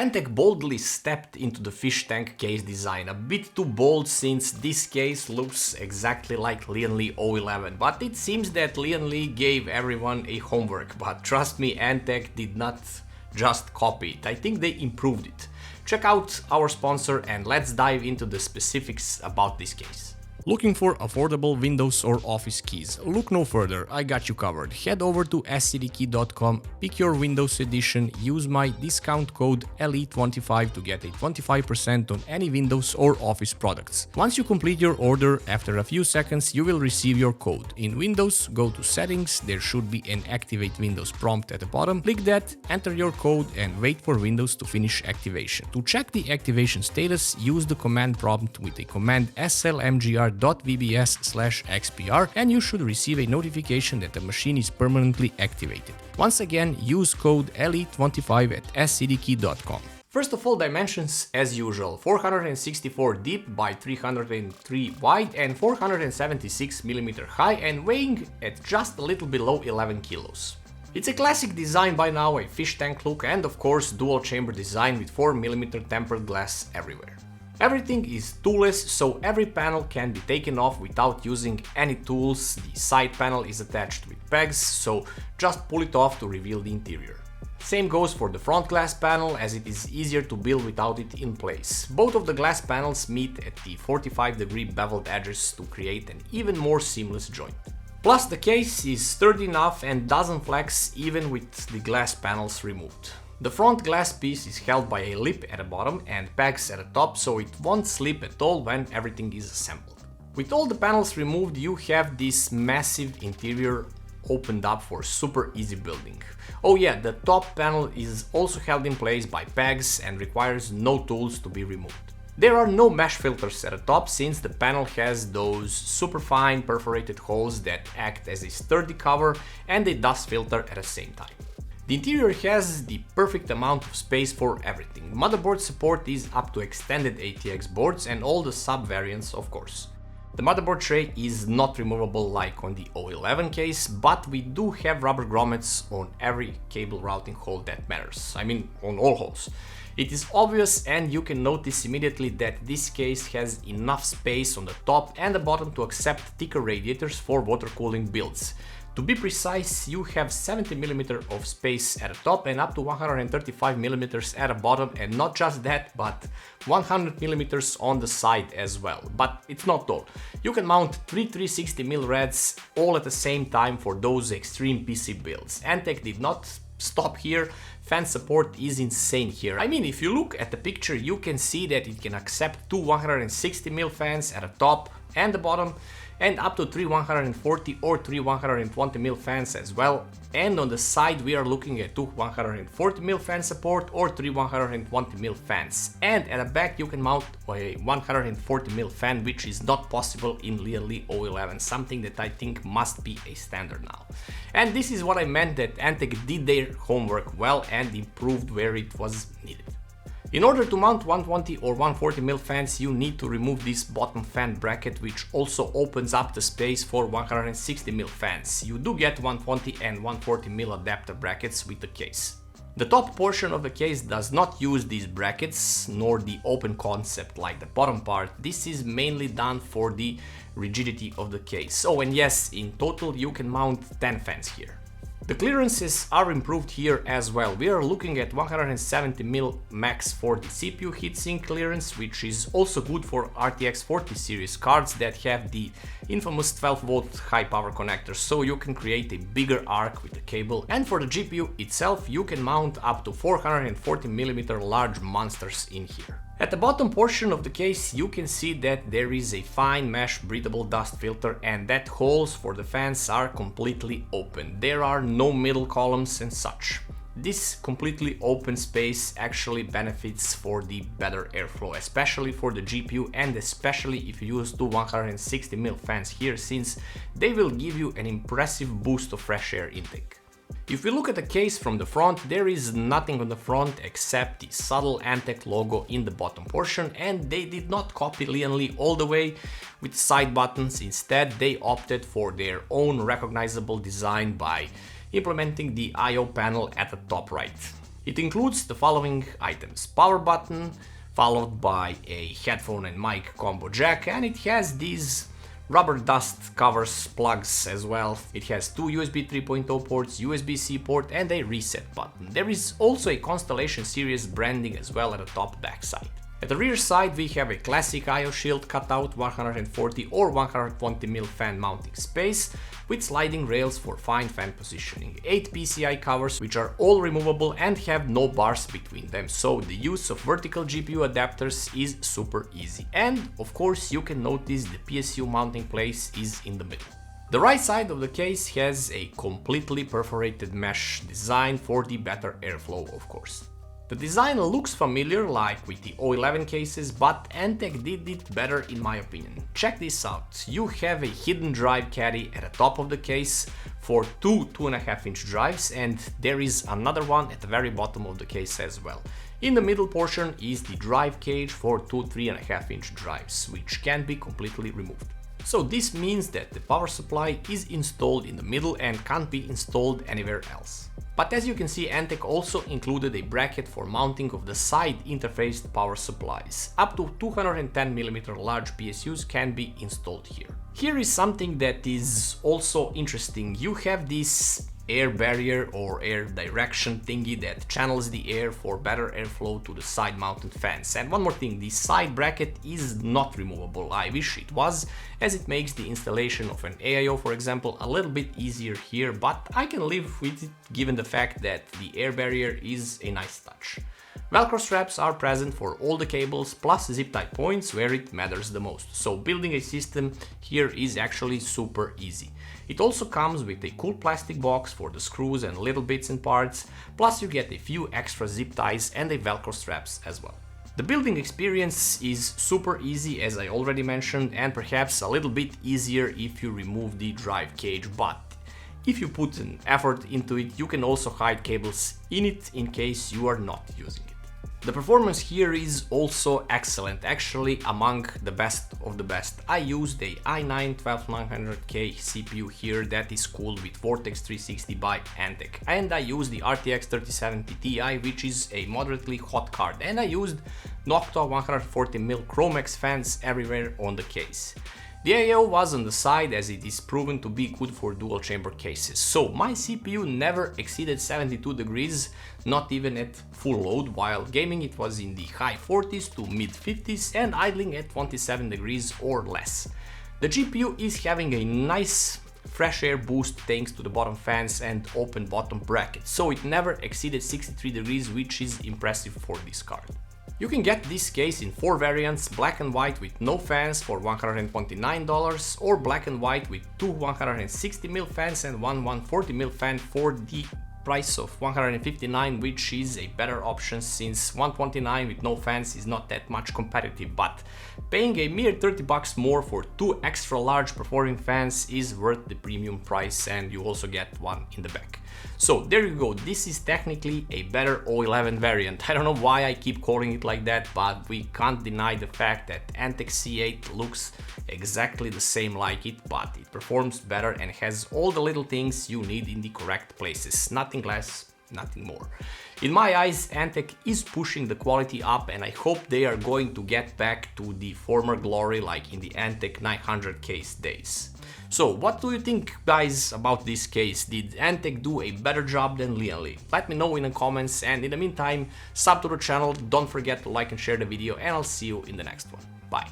Antec boldly stepped into the fish tank case design, a bit too bold since this case looks exactly like LianLi O11, but it seems that LianLi gave everyone a homework, but trust me, Antec did not just copy it, I think they improved it. Check out our sponsor and let's dive into the specifics about this case. Looking for affordable Windows or Office keys? Look no further, I got you covered. Head over to scdkey.com, pick your Windows edition, use my discount code LE25 to get a 25% on any Windows or Office products. Once you complete your order, after a few seconds you will receive your code. In Windows, go to Settings, there should be an Activate Windows prompt at the bottom. Click that, enter your code and wait for Windows to finish activation. To check the activation status, use the command prompt with the command slmgr.vbs/xpr and you should receive a notification that the machine is permanently activated. Once again, use code LE25 at scdkey.com. First of all, dimensions as usual, 464 deep by 303 wide and 476mm high and weighing at just a little below 11 kilos. It's a classic design by now, a fish tank look and of course dual chamber design with 4mm tempered glass everywhere. Everything is toolless, so every panel can be taken off without using any tools. The side panel is attached with pegs, so just pull it off to reveal the interior. Same goes for the front glass panel, as it is easier to build without it in place. Both of the glass panels meet at the 45-degree beveled edges to create an even more seamless joint. Plus, the case is sturdy enough and doesn't flex even with the glass panels removed. The front glass piece is held by a lip at the bottom and pegs at the top, so it won't slip at all when everything is assembled. With all the panels removed, you have this massive interior opened up for super easy building. Oh yeah, the top panel is also held in place by pegs and requires no tools to be removed. There are no mesh filters at the top since the panel has those super fine perforated holes that act as a sturdy cover and a dust filter at the same time. The interior has the perfect amount of space for everything. Motherboard support is up to extended ATX boards and all the sub-variants of course. The motherboard tray is not removable like on the O11 case, but we do have rubber grommets on every cable routing hole that matters. I mean on all holes. It is obvious and you can notice immediately that this case has enough space on the top and the bottom to accept thicker radiators for water cooling builds. To be precise, you have 70mm of space at the top and up to 135mm at the bottom, and not just that, but 100mm on the side as well. But it's not all. You can mount 360mm rads all at the same time for those extreme PC builds. Antec did not stop here. Fan support is insane here. I mean, if you look at the picture, you can see that it can accept two 160mm fans at the top and the bottom, and up to 3 140 or 3 120mm fans as well. And on the side we are looking at 2 140mm fan support or 3 120mm fans. And at the back you can mount a 140mm fan, which is not possible in LianLi O11, something that I think must be a standard now. And this is what I meant, that Antec did their homework well and improved where it was needed. In order to mount 120 or 140mm fans, you need to remove this bottom fan bracket, which also opens up the space for 160mm fans. You do get 120 and 140mm adapter brackets with the case. The top portion of the case does not use these brackets, nor the open concept like the bottom part. This is mainly done for the rigidity of the case. Oh, and yes, in total you can mount 10 fans here. The clearances are improved here as well. We are looking at 170mm max for the CPU heatsink clearance, which is also good for RTX 40 series cards that have the infamous 12V high power connectors, so you can create a bigger arc with the cable. And for the GPU itself, you can mount up to 440mm large monsters in here. At the bottom portion of the case you can see that there is a fine mesh breathable dust filter and that holes for the fans are completely open. There are no middle columns and such. This completely open space actually benefits for the better airflow, especially for the GPU and especially if you use two 160mm fans here, since they will give you an impressive boost of fresh air intake. If we look at the case from the front, there is nothing on the front except the subtle Antec logo in the bottom portion, and they did not copy LianLi all the way with side buttons. Instead, they opted for their own recognizable design by implementing the I/O panel at the top right. It includes the following items: power button, followed by a headphone and mic combo jack, and it has these rubber dust covers plugs as well. It has two USB 3.0 ports, USB-C port, and a reset button. There is also a Constellation series branding as well at the top backside. At the rear side we have a classic I/O shield cutout, 140 or 120 mm fan mounting space with sliding rails for fine fan positioning, 8 PCI covers which are all removable and have no bars between them, so the use of vertical GPU adapters is super easy. And of course you can notice the PSU mounting place is in the middle. The right side of the case has a completely perforated mesh design for the better airflow, of course. The design looks familiar like with the O11 cases, but Antec did it better in my opinion. Check this out. You have a hidden drive caddy at the top of the case for two 2.5-inch drives, and there is another one at the very bottom of the case as well. In the middle portion is the drive cage for two 3.5-inch drives, which can be completely removed. So this means that the power supply is installed in the middle and can't be installed anywhere else. But as you can see, Antec also included a bracket for mounting of the side interfaced power supplies. Up to 210mm large PSUs can be installed here. Here is something that is also interesting. You have this air barrier or air direction thingy that channels the air for better airflow to the side mounted fans. And one more thing, the side bracket is not removable. I wish it was, as it makes the installation of an AIO, for example, a little bit easier here, but I can live with it given the fact that the air barrier is a nice touch. Velcro straps are present for all the cables, plus zip tie points where it matters the most, so building a system here is actually super easy. It also comes with a cool plastic box for the screws and little bits and parts, plus you get a few extra zip ties and a Velcro straps as well. The building experience is super easy, as I already mentioned, and perhaps a little bit easier if you remove the drive cage, but if you put an effort into it, you can also hide cables in it in case you are not using it. The performance here is also excellent, actually among the best of the best. I used a i9-12900K CPU here that is cooled with Vortex 360 by Antec, and I used the RTX 3070 Ti, which is a moderately hot card, and I used Noctua 140mm Chromex fans everywhere on the case. The AIO was on the side, as it is proven to be good for dual chamber cases, so my CPU never exceeded 72 degrees, not even at full load. While gaming it was in the high 40s to mid 50s and idling at 27 degrees or less. The GPU is having a nice fresh air boost thanks to the bottom fans and open bottom bracket, so it never exceeded 63 degrees, which is impressive for this card. You can get this case in 4 variants: black and white with no fans for $129, or black and white with two 160mm fans and one 140mm fan for the price of $159, which is a better option since $129 with no fans is not that much competitive, but paying a mere $30 more for two extra large performing fans is worth the premium price, and you also get one in the back. So there you go, this is technically a better O11 variant. I don't know why I keep calling it like that, but we can't deny the fact that Antec C8 looks exactly the same like it, but it performs better and has all the little things you need in the correct places. Nothing less, nothing more. In my eyes, Antec is pushing the quality up, and I hope they are going to get back to the former glory like in the Antec 900 case days. So what do you think, guys, about this case? Did Antec do a better job than LianLi? Let me know in the comments, and in the meantime, sub to the channel, don't forget to like and share the video, and I'll see you in the next one. Bye!